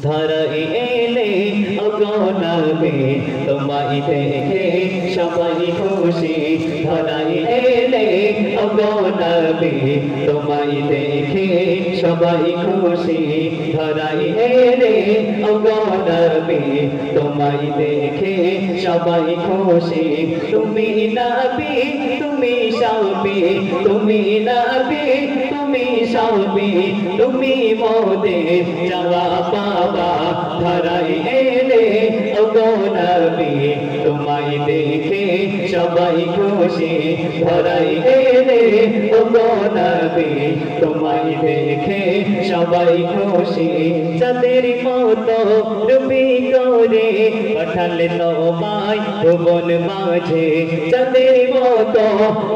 ধরাই এলে ওগো নবী তোমায় দেখে সবাই খুশি ধরাই এলে ওগো নবী তোমায় দেখে সবাই খুশি ধরাই এলে ওগো নবী তোমায় দেখে সবাই খুশি তুমি নবী তুমি সাবি তুমি নবী তুমি সাবি তুমি মোদের যাওয়া পাওয়া ধরাই এলে ওগো নবী তোমায় দেখে সবাই খুশি ধরাই এলে ওগো নবী তোমায় দেখে সবাই খুশি চাঁদের মতো রূপী করে পাঠালে তোমায় ভুবন মাঝে চাঁদের মতো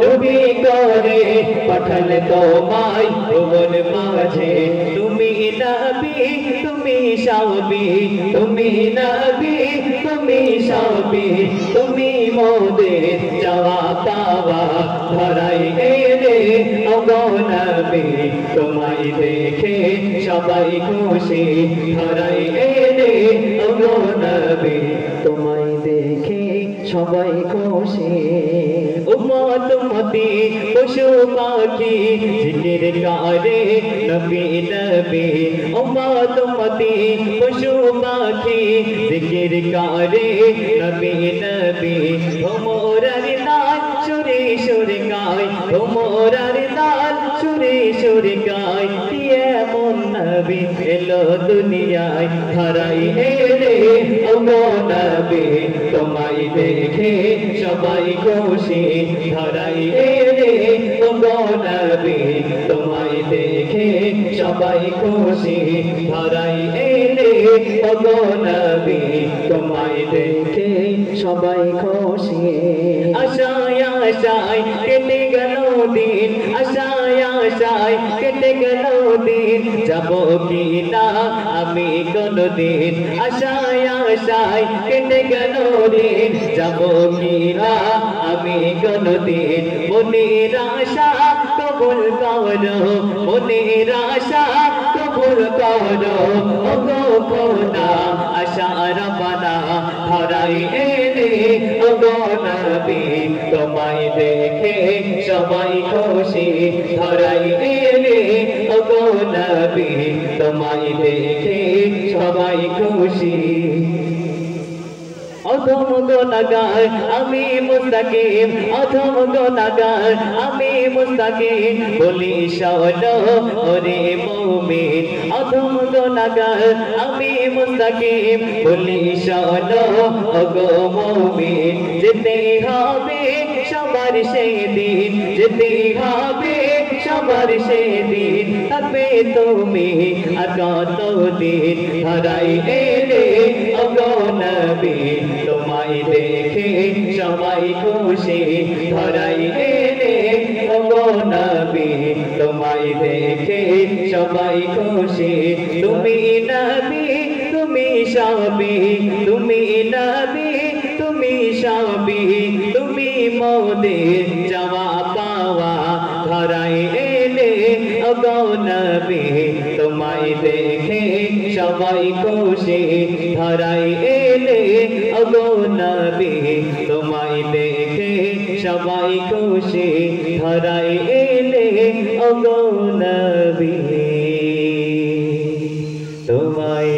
রূপী করে পাঠালে তোমায় ভুবন মাঝে তুমি নবী তুমি সাবি তুমি নবী তুমি সাবি তুমি মোদের যাওয়া পাওয়া ধরাই এলে ওগো নবী তোমায় দেখে সবাই খুশি ধরাই এলে ওগো নবী তোমায় দেখে সবাই খুশি উম্মত উম্মতি পশু পাখি জিকির করে নবী নবী উম্মত উম্মতি পশু পাখি জিকির করে নবী নবী মোরার লাল সুরে সুরে গায় মোরার লাল সুরে সুরে গায় এমন নবী এলো দুনিয়ায় ধরাই এলে ওগো নবী তোমায় দেখে সবাই খুশি ধরাই এলে ওগো নবী তোমায় দেখে সবাই খুশি ধরাই এলে ওগো নবী তোমায় দেখে সবাই খুশি আশায় আশায় কেটে গেল দিন আশায় আশায় কেটে গেল দিন যাব কি না আমি কোনদিন আশায় আশায় কেটে গেল দিন যাব কি না আমি কোনদিন মনের আশা কবুল করো মনের আশা কবুল করো ওগো খোদা আশা রব্বানা ধরাই এলে ওগো নবী তোমায় দেখে সবাই খুশি ধরাই এলে ওগো নবী তোমায় দেখে সবাই খুশি অধম গুনাহগার আমি মুস্তাকিম অধম গুনাহগার আমি মুস্তাকিম বলি শোনো ওরে মুমিন অধম গুনাহগার আমি মুস্তাকিম বলি শোনো ওগো মুমিন যেতে হবে সবার সেদিন যেতে হবে সবার সেদিন থাকবে তুমি আর কতদিন ধরাই এলে ওগো নবী তোমায় দেখে সবাই খুশি ধরাই এলে ওগো নবী তোমায় দেখে সবাই খুশি তুমি নবী তুমি সাবি তুমি নবী তুমি সাবি তুমি মোদের যাওয়া পাওয়া ধরাই এলে ওগো নবী তোমায় দেখে সবাই খুশি ধরাই এলে ওগো নবী তোমায় দেখে সবাই খুশি ধরাই এলে ওগো নবী তোমায়